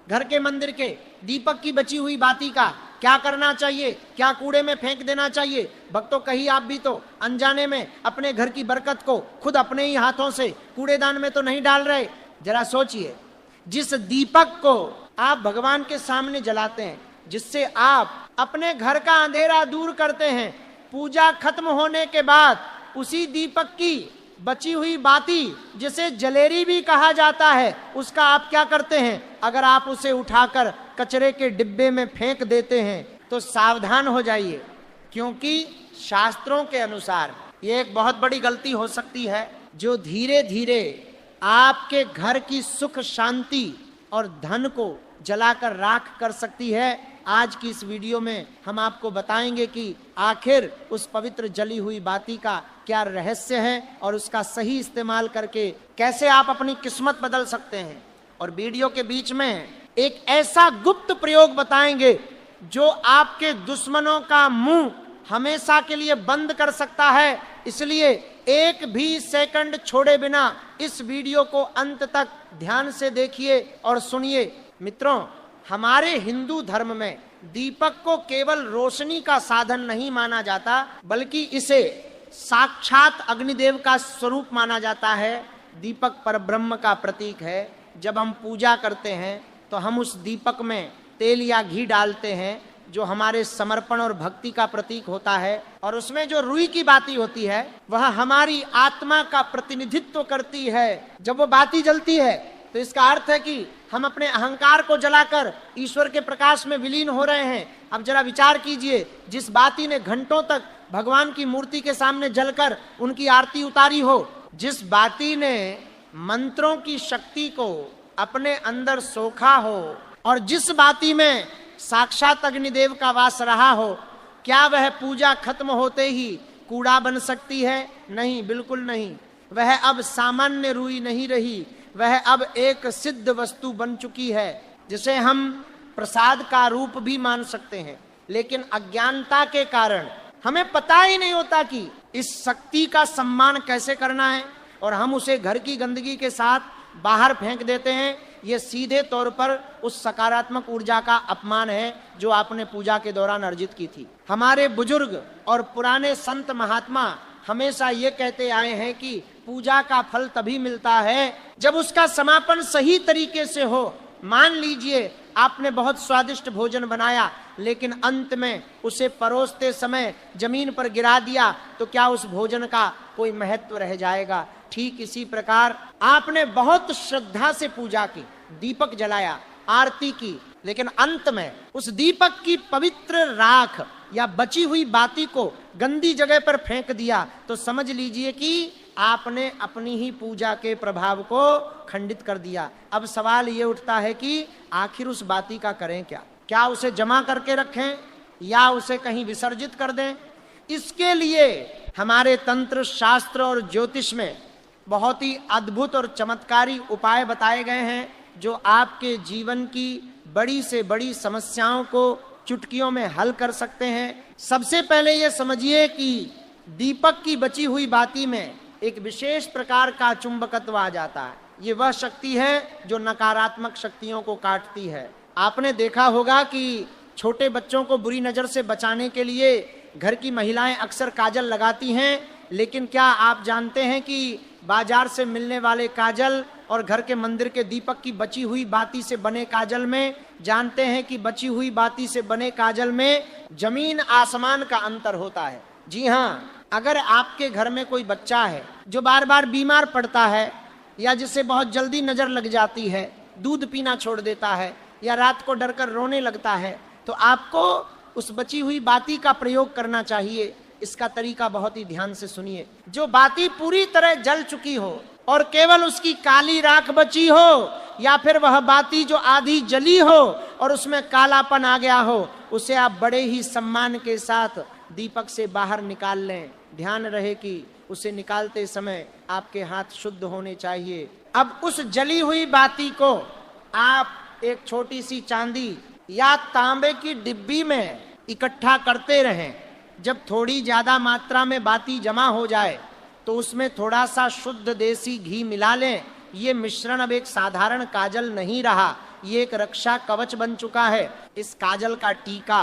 घर के मंदिर के दीपक की बची हुई बाती का क्या करना चाहिए, क्या कूड़े में फेंक देना चाहिए। भक्तों, कहीं आप भी तो अनजाने में अपने घर की बरकत को खुद अपने ही हाथों से कूड़ेदान में तो नहीं डाल रहे। जरा सोचिए, जिस दीपक को आप भगवान के सामने जलाते हैं, जिससे आप अपने घर का अंधेरा दूर करते हैं, पूजा खत्म होने के बाद उसी दीपक की बची हुई बाती, जिसे जलेरी भी कहा जाता है, उसका आप क्या करते हैं? अगर आप उसे उठाकर कचरे के डिब्बे में फेंक देते हैं तो सावधान हो जाइए, क्योंकि शास्त्रों के अनुसार ये एक बहुत बड़ी गलती हो सकती है जो धीरे धीरे आपके घर की सुख शांति और धन को जलाकर राख कर सकती है। आज की इस वीडियो में हम आपको बताएंगे कि आखिर उस पवित्र जली हुई बाती का क्या रहस्य है और उसका सही इस्तेमाल करके कैसे आप अपनी किस्मत बदल सकते हैं। और वीडियो के बीच में एक ऐसा गुप्त प्रयोग बताएंगे जो आपके दुश्मनों का मुंह हमेशा के लिए बंद कर सकता है। इसलिए एक भी सेकंड छोड़े बिना इस वीडियो को अंत तक ध्यान से देखिए और सुनिए। मित्रों, हमारे हिंदू धर्म में दीपक को केवल रोशनी का साधन नहीं माना जाता, बल्कि इसे साक्षात अग्निदेव का स्वरूप माना जाता है। दीपक परब्रह्म का प्रतीक है। जब हम पूजा करते हैं तो हम उस दीपक में तेल या घी डालते हैं, जो हमारे समर्पण और भक्ति का प्रतीक होता है, और उसमें जो रुई की बाती होती है वह हमारी आत्मा का प्रतिनिधित्व करती है। जब वो बाती जलती है तो इसका अर्थ है कि हम अपने अहंकार को जलाकर ईश्वर के प्रकाश में विलीन हो रहे हैं। अब जरा विचार कीजिए, जिस बाती ने घंटों तक भगवान की मूर्ति के सामने जलकर उनकी आरती उतारी हो, जिस बाती ने मंत्रों की शक्ति को अपने अंदर सोखा हो, और जिस बाती में साक्षात अग्निदेव का वास रहा हो, क्या वह पूजा खत्म होते ही कूड़ा बन सकती है? नहीं, बिल्कुल नहीं। वह अब सामान्य रुई नहीं रही, वह अब एक सिद्ध वस्तु बन चुकी है, जिसे हम प्रसाद का रूप भी मान सकते हैं। लेकिन अज्ञानता के कारण हमें पता ही नहीं होता कि इस शक्ति का सम्मान कैसे करना है, और हम उसे घर की गंदगी के साथ बाहर फेंक देते हैं। ये सीधे तौर पर उस सकारात्मक ऊर्जा का अपमान है जो आपने पूजा के दौरान अर्जित की थी। हमारे बुजुर्ग और पुराने संत महात्मा हमेशा ये कहते आए हैं कि पूजा का फल तभी मिलता है जब उसका समापन सही तरीके से हो। मान लीजिए आपने बहुत स्वादिष्ट भोजन बनाया, लेकिन अंत में उसे परोसते समय जमीन पर गिरा दिया, तो क्या उस भोजन का कोई महत्व रह जाएगा? ठीक इसी प्रकार आपने बहुत श्रद्धा से पूजा की, दीपक जलाया, आरती की, लेकिन अंत में उस दीपक की पवित्र राख या बची हुई बाती को गंदी जगह पर फेंक दिया, तो समझ लीजिए कि आपने अपनी ही पूजा के प्रभाव को खंडित कर दिया। अब सवाल ये उठता है कि आखिर उस बाती का करें क्या? क्या उसे जमा करके रखें या उसे कहीं विसर्जित कर दें? इसके लिए हमारे तंत्र शास्त्र और ज्योतिष में बहुत ही अद्भुत और चमत्कारी उपाय बताए गए हैं, जो आपके जीवन की बड़ी से बड़ी समस्याओं को चुटकियों में हल कर सकते हैं। सबसे पहले ये समझिए कि दीपक की बची हुई बाती में एक विशेष प्रकार का चुंबकत्व आ जाता है। ये वह शक्ति है जो नकारात्मक शक्तियों को काटती है। आपने देखा होगा कि छोटे बच्चों को बुरी नजर से बचाने के लिए घर की महिलाएं अक्सर काजल लगाती हैं, लेकिन क्या आप जानते हैं कि बाजार से मिलने वाले काजल और घर के मंदिर के दीपक की बची हुई बाती से बने काजल में, जानते हैं कि बची हुई बाती से बने काजल में जमीन आसमान का अंतर होता है। जी हाँ, अगर आपके घर में कोई बच्चा है जो बार बार बीमार पड़ता है, या जिसे बहुत जल्दी नजर लग जाती है, दूध पीना छोड़ देता है, या रात को डरकर रोने लगता है, तो आपको उस बची हुई बाती का प्रयोग करना चाहिए। इसका तरीका बहुत ही ध्यान से सुनिए। जो बाती पूरी तरह जल चुकी हो और केवल उसकी काली राख बची हो, या फिर वह बाती जो आधी जली हो और उसमें कालापन आ गया हो, उसे आप बड़े ही सम्मान के साथ दीपक से बाहर निकाल लें। ध्यान रहे कि उसे निकालते समय आपके हाथ शुद्ध होने चाहिए। अब उस जली हुई बाती को आप एक छोटी सी चांदी या तांबे की डिब्बी में इकट्ठा करते रहें। जब थोड़ी ज्यादा मात्रा में बाती जमा हो जाए तो उसमें थोड़ा सा शुद्ध देसी घी मिला लें। ये मिश्रण अब एक साधारण काजल नहीं रहा, ये एक रक्षा कवच बन चुका है। इस काजल का टीका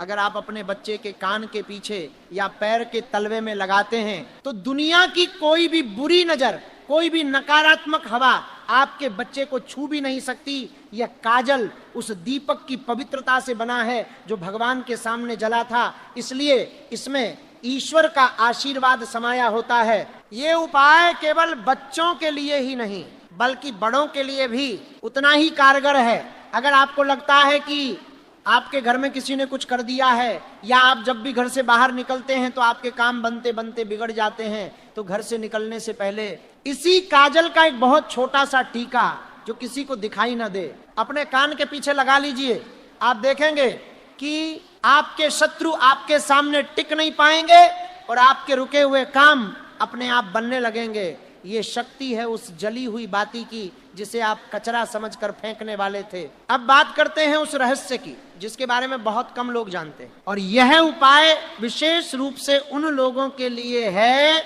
अगर आप अपने बच्चे के कान के पीछे या पैर के तलवे में लगाते हैं तो दुनिया की कोई भी बुरी नजर, कोई भी नकारात्मक हवा आपके बच्चे को छू भी नहीं सकती। यह काजल उस दीपक की पवित्रता से बना है जो भगवान के सामने जला था, इसलिए इसमें ईश्वर का आशीर्वाद समाया होता है। ये उपाय केवल बच्चों के लिए ही नहीं बल्कि बड़ों के लिए भी उतना ही कारगर है। अगर आपको लगता है कि आपके घर में किसी ने कुछ कर दिया है या आप जब भी घर से बाहर निकलते हैं तो आपके काम बनते बनते बिगड़ जाते हैं, तो घर से निकलने से पहले इसी काजल का एक बहुत छोटा सा टीका जो किसी को दिखाई ना दे अपने कान के पीछे लगा लीजिए। आप देखेंगे कि आपके शत्रु आपके सामने टिक नहीं पाएंगे और आपके रुके हुए काम अपने आप बनने लगेंगे। ये शक्ति है उस जली हुई बाती की जिसे आप कचरा समझकर फेंकने वाले थे। अब बात करते हैं उस रहस्य की जिसके बारे में बहुत कम लोग जानते हैं, और यह उपाय विशेष रूप से उन लोगों के लिए है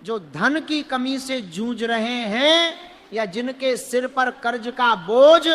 जो धन की कमी से जूझ रहे हैं या जिनके सिर पर कर्ज का बोझ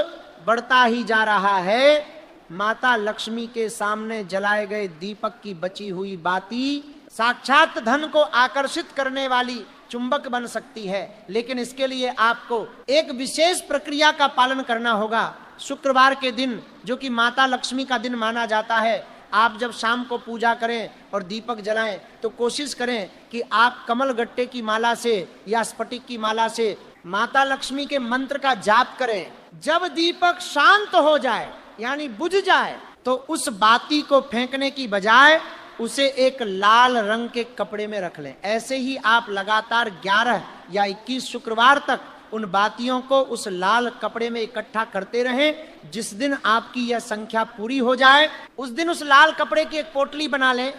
बढ़ता ही जा रहा है। माता लक्ष्मी के सामने जलाए गए दीपक की बची हुई बाती साक्षात धन को आकर्षित करने वाली चुंबक बन सकती है, लेकिन इसके लिए आपको एक विशेष प्रक्रिया का पालन करना होगा। शुक्रवार के दिन जो कि माता लक्ष्मी का दिन माना जाता है, आप जब शाम को पूजा करें और दीपक जलाएं तो कोशिश करें कि आप कमल गट्टे की माला से या स्फटिक की माला से माता लक्ष्मी के मंत्र का जाप करें। जब दीपक शांत हो जाए यानी बुझ जाए तो उस बाती को फेंकने की बजाय उसे एक लाल रंग के कपड़े में रख लें। ऐसे ही आप लगातार 11 या 21 शुक्रवार तक उन बातियों को उस लाल कपड़े में इकट्ठा करते रहें। जिस दिन आपकी यह संख्या पूरी हो जाए उस दिन उस लाल कपड़े की एक पोटली बना लें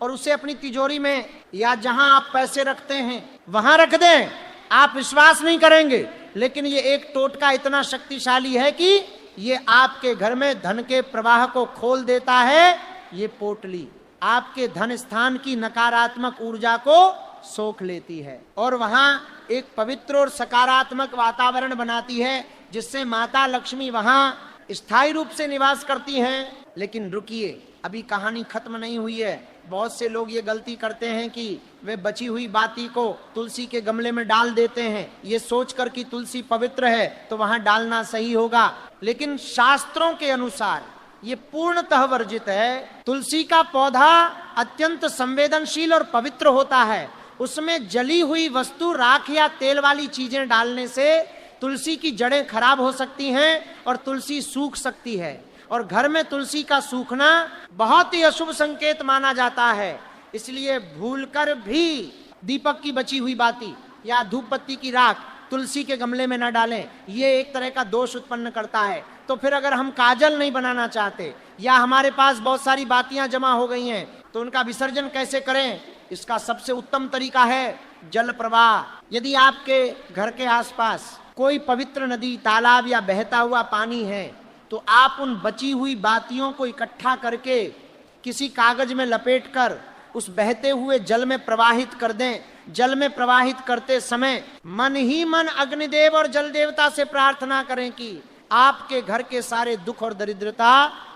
और उसे अपनी तिजोरी में या जहां आप पैसे रखते हैं वहां रख दें। आप विश्वास नहीं करेंगे, लेकिन ये एक टोटका इतना शक्तिशाली है कि ये आपके घर में धन के प्रवाह को खोल देता है। ये पोटली आपके धन स्थान की नकारात्मक ऊर्जा को सोख लेती है और वहां एक पवित्र और सकारात्मक वातावरण बनाती है जिससे माता लक्ष्मी वहां स्थायी रूप से निवास करती हैं। लेकिन रुकिए, अभी कहानी खत्म नहीं हुई है। बहुत से लोग ये गलती करते हैं कि वे बची हुई बाती को तुलसी के गमले में डाल देते हैं, ये सोचकर कि तुलसी पवित्र है तो वहां डालना सही होगा, लेकिन शास्त्रों के अनुसार ये पूर्णतः वर्जित है। तुलसी का पौधा अत्यंत संवेदनशील और पवित्र होता है। उसमें जली हुई वस्तु, राख या तेल वाली चीजें डालने से तुलसी की जड़ें खराब हो सकती हैं और तुलसी सूख सकती है, और घर में तुलसी का सूखना बहुत ही अशुभ संकेत माना जाता है। इसलिए भूलकर भी दीपक की बची हुई बाती या धूप बत्ती की राख तुलसी के गमले में न डालें, ये एक तरह का दोष उत्पन्न करता है। तो फिर अगर हम काजल नहीं बनाना चाहते या हमारे पास बहुत सारी बातियां जमा हो गई हैं तो उनका विसर्जन कैसे करें? इसका सबसे उत्तम तरीका है जल प्रवाह। यदि आपके घर के आसपास कोई पवित्र नदी, तालाब या बहता हुआ पानी है तो आप उन बची हुई बातियों को इकट्ठा करके किसी कागज में लपेटकर उस बहते हुए जल में प्रवाहित कर दें। जल में प्रवाहित करते समय मन ही मन अग्निदेव और जल देवता से प्रार्थना करें कि आपके घर के सारे दुख और दरिद्रता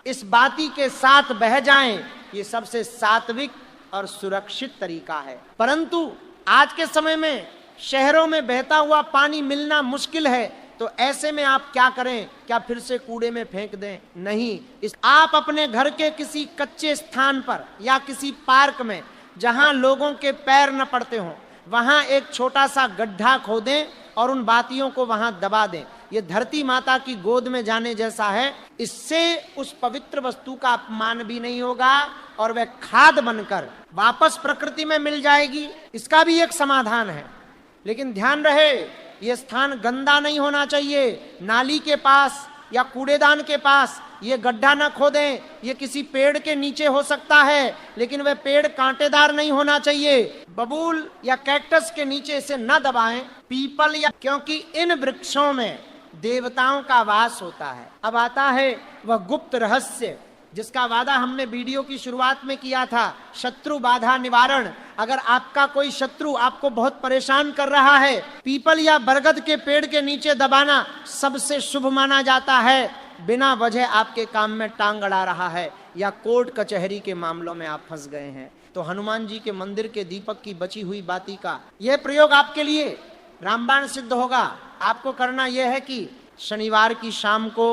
इस बाती के साथ बह जाएं। ये सबसे सात्विक और सुरक्षित तरीका है। परंतु आज के समय में शहरों में बहता हुआ पानी मिलना मुश्किल है, तो ऐसे में आप क्या करें? क्या फिर से कूड़े में फेंक दें? नहीं, आप अपने घर के किसी कच्चे स्थान पर या किसी पार्क में जहां लोगों के पैर न पड़ते हों वहां एक छोटा सा गड्ढा खोदें और उन बातियों को वहां दबा दें। ये धरती माता की गोद में जाने जैसा है। इससे उस पवित्र वस्तु का अपमान भी नहीं होगा और वह खाद बनकर वापस प्रकृति में मिल जाएगी। इसका भी एक समाधान है, लेकिन ध्यान रहे ये स्थान गंदा नहीं होना चाहिए। नाली के पास या कूड़ेदान के पास ये गड्ढा न खोदें। ये किसी पेड़ के नीचे हो सकता है, लेकिन वह पेड़ कांटेदार नहीं होना चाहिए। बबूल या कैक्टस के नीचे इसे न दबाएं, पीपल या, क्योंकि इन वृक्षों में देवताओं का वास होता है। अब आता है वह गुप्त रहस्य जिसका वादा हमने वीडियो की शुरुआत में किया था, शत्रु बाधा निवारण। अगर आपका कोई शत्रु आपको बहुत परेशान कर रहा है, पीपल या बरगद के पेड़ के नीचे दबाना सबसे शुभ माना जाता है। बिना वजह आपके काम में टांग अड़ा रहा है, या कोर्ट कचहरी के मामलों में आप फंस गए हैं, तो हनुमान जी के मंदिर के दीपक की बची हुई बाती का यह प्रयोग आपके लिए रामबाण सिद्ध होगा। आपको करना यह है कि शनिवार की शाम को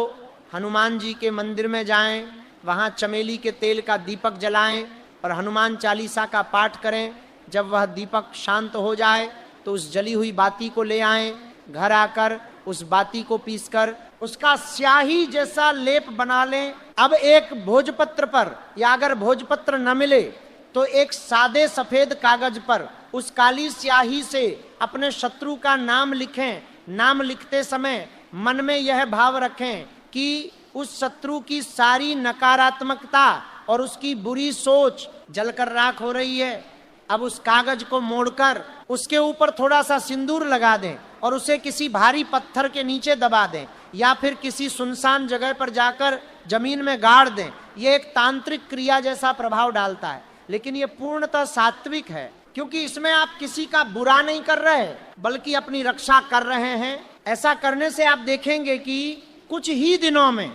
हनुमान जी के मंदिर में जाएं, वहां चमेली के तेल का दीपक जलाएं और हनुमान चालीसा का पाठ करें। जब वह दीपक शांत हो जाए तो उस जली हुई बाती को ले आएं, घर आकर उस बाती को पीसकर उसका स्याही जैसा लेप बना लें। अब एक भोजपत्र पर, या अगर भोजपत्र न मिले तो एक सादे सफेद कागज पर उस काली स्याही से अपने शत्रु का नाम लिखें। नाम लिखते समय मन में यह भाव रखें कि उस शत्रु की सारी नकारात्मकता और उसकी बुरी सोच जलकर राख हो रही है। अब उस कागज को मोड़कर उसके ऊपर थोड़ा सा सिंदूर लगा दें और उसे किसी भारी पत्थर के नीचे दबा दें, या फिर किसी सुनसान जगह पर जाकर जमीन में गाड़ दें। यह एक तांत्रिक क्रिया जैसा प्रभाव डालता है, लेकिन यह पूर्णतः सात्विक है, क्योंकि इसमें आप किसी का बुरा नहीं कर रहे बल्कि अपनी रक्षा कर रहे हैं। ऐसा करने से आप देखेंगे कि कुछ ही दिनों में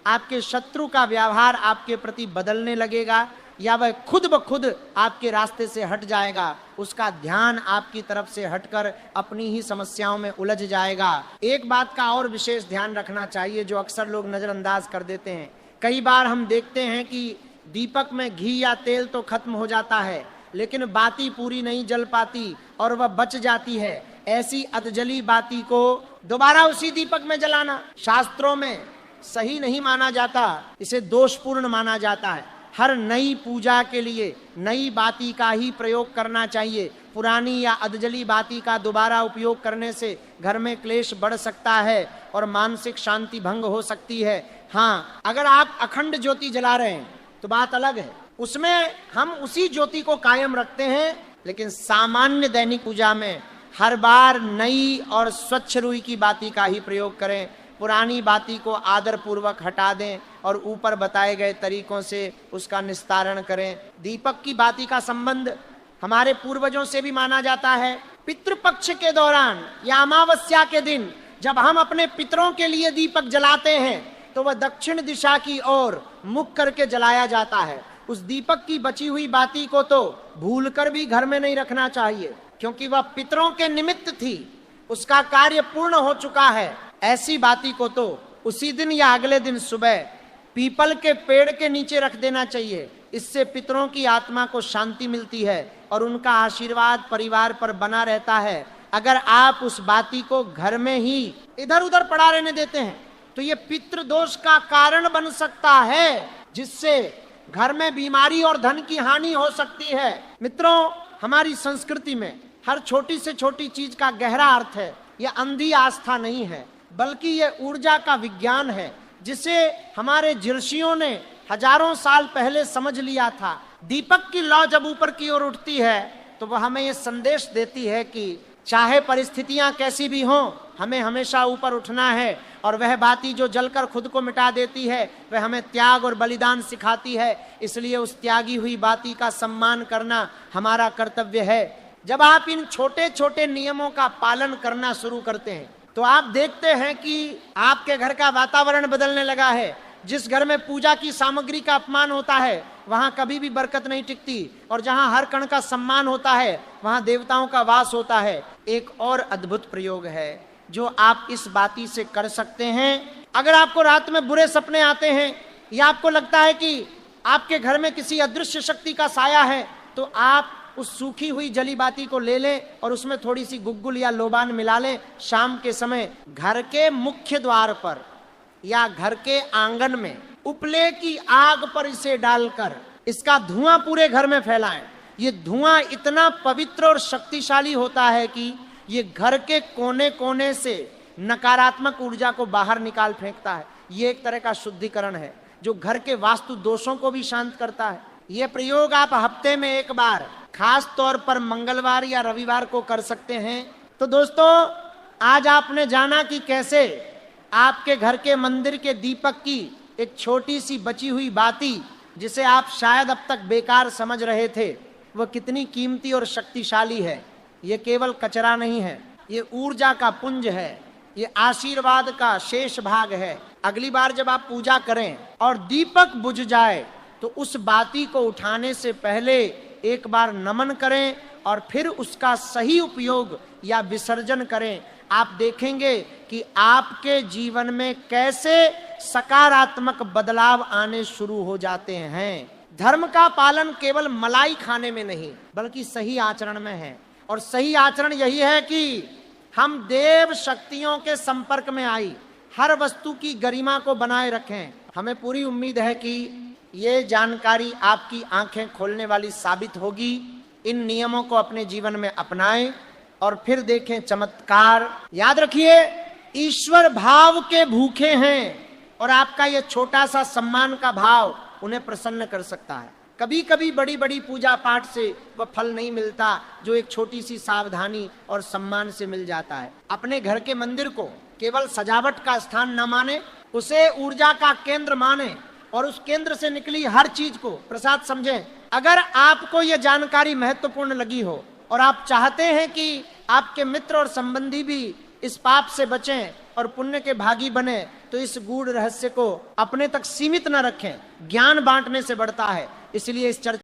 आपके शत्रु का व्यवहार आपके प्रति बदलने लगेगा, या वह खुद ब खुद आपके रास्ते से हट जाएगा। उसका ध्यान आपकी तरफ से हटकर अपनी ही समस्याओं में उलझ जाएगा। एक बात का और विशेष ध्यान रखना चाहिए जो अक्सर लोग नजरअंदाज कर देते हैं। कई बार हम देखते हैं कि दीपक में घी या तेल तो खत्म हो जाता है, लेकिन बाती पूरी नहीं जल पाती और वह बच जाती है। ऐसी अधजली बाती को दोबारा उसी दीपक में जलाना शास्त्रों में सही नहीं माना जाता, इसे दोषपूर्ण माना जाता है। हर नई पूजा के लिए नई बाती का ही प्रयोग करना चाहिए। पुरानी या अधजली बाती का दोबारा उपयोग करने से घर में क्लेश बढ़ सकता है और मानसिक शांति भंग हो सकती है। हाँ, अगर आप अखंड ज्योति जला रहे हैं तो बात अलग है, उसमें हम उसी ज्योति को कायम रखते हैं। लेकिन सामान्य दैनिक पूजा में हर बार नई और स्वच्छ रुई की बाती का ही प्रयोग करें। पुरानी बाती को आदर पूर्वक हटा दें और ऊपर बताए गए तरीकों से उसका निस्तारण करें। दीपक की बाती का संबंध हमारे पूर्वजों से भी माना जाता है। पितृपक्ष के दौरान या अमावस्या के दिन जब हम अपने पितरों के लिए दीपक जलाते हैं तो वह दक्षिण दिशा की ओर मुख करके जलाया जाता है। उस दीपक की बची हुई बाती को तो भूलकर भी घर में नहीं रखना चाहिए, क्योंकि वह पितरों के निमित्त थी, उसका कार्य पूर्ण हो चुका है। ऐसी बाती को तो उसी दिन या अगले दिन सुबह पीपल के पेड़ के नीचे रख देना चाहिए। इससे पितरों की आत्मा को शांति मिलती है और उनका आशीर्वाद परिवार पर बना रहता है। अगर आप उस बाती को घर में ही इधर उधर पड़ा रहने देते हैं तो ये पितृदोष का कारण बन सकता है, जिससे घर में बीमारी और धन की हानि हो सकती है। मित्रों, हमारी संस्कृति में हर छोटी से छोटी चीज का गहरा अर्थ है। यह अंधी आस्था नहीं है, बल्कि यह ऊर्जा का विज्ञान है, जिसे हमारे ऋषियों ने हजारों साल पहले समझ लिया था। दीपक की लौ जब ऊपर की ओर उठती है तो वह हमें यह संदेश देती है कि चाहे परिस्थितियां कैसी भी हों, हमें हमेशा ऊपर उठना है। और वह बाती जो जलकर खुद को मिटा देती है वह हमें त्याग और बलिदान सिखाती है। इसलिए उस त्यागी हुई बाती का सम्मान करना हमारा कर्तव्य है। जब आप इन छोटे छोटे नियमों का पालन करना शुरू करते हैं तो आप देखते हैं कि आपके घर का वातावरण बदलने लगा है। जिस घर में पूजा की सामग्री का अपमान होता है वहां कभी भी बरकत नहीं टिकती, और जहां हर कण का सम्मान होता है वहां देवताओं का वास होता है। एक और अद्भुत प्रयोग है जो आप इस बाती से कर सकते हैं। अगर आपको रात में बुरे सपने आते हैं या आपको लगता है कि आपके घर में किसी अदृश्य शक्ति का साया है, तो आप उस सूखी हुई जली बाती को ले लें और उसमें थोड़ी सी गुग्गुल या लोबान मिला लें। शाम के समय घर के मुख्य द्वार पर या घर के आंगन में उपले की आग पर इसे डालकर इसका धुआं पूरे घर में फैलाएं। ये धुआं इतना पवित्र और शक्तिशाली होता है कि ये घर के कोने कोने से नकारात्मक ऊर्जा को बाहर निकाल फेंकता है। ये एक तरह का शुद्धिकरण है जो घर के वास्तु दोषों को भी शांत करता है। ये प्रयोग आप हफ्ते में एक बार, खास तौर पर मंगलवार या रविवार को कर सकते हैं। तो दोस्तों, आज आपने जाना कि कैसे आपके घर के मंदिर के दीपक की एक छोटी सी बची हुई बाती, जिसे आप शायद अब तक बेकार समझ रहे थे, वह कितनी कीमती और शक्तिशाली है। ये केवल कचरा नहीं है, ये ऊर्जा का पुंज है। ये आशीर्वाद का शेष भाग है। अगली बार जब आप पूजा करें और दीपक बुझ जाए तो उस बाती को उठाने से पहले एक बार नमन करें और फिर उसका सही उपयोग या विसर्जन करें। आप देखेंगे कि आपके जीवन में कैसे सकारात्मक बदलाव आने शुरू हो जाते हैं। धर्म का पालन केवल मलाई खाने में नहीं बल्कि सही आचरण में है। और सही आचरण यही है कि हम देव शक्तियों के संपर्क में आई हर वस्तु की गरिमा को बनाए रखें। हमें पूरी उम्मीद है कि ये जानकारी आपकी आंखें खोलने वाली साबित होगी। इन नियमों को अपने जीवन में अपनाएं और फिर देखें चमत्कार। याद रखिए, ईश्वर भाव के भूखे हैं और आपका ये छोटा सा सम्मान का भाव उन्हें प्रसन्न कर सकता है। कभी कभी बड़ी बड़ी पूजा पाठ से वह फल नहीं मिलता जो एक छोटी सी सावधानी और सम्मान से मिल जाता है। अपने घर के मंदिर को केवल सजावट का स्थान न माने, उसे ऊर्जा का केंद्र माने और उस केंद्र से निकली हर चीज को प्रसाद समझें। अगर आपको यह जानकारी महत्वपूर्ण लगी हो और आप चाहते हैं कि आपके मित्र और संबंधी भी इस पाप से बचें और पुण्य के भागी बने, तो इस गूढ़ रहस्य को अपने तक सीमित न रखें। ज्ञान बांटने से बढ़ता है, इसलिए इस चर्चा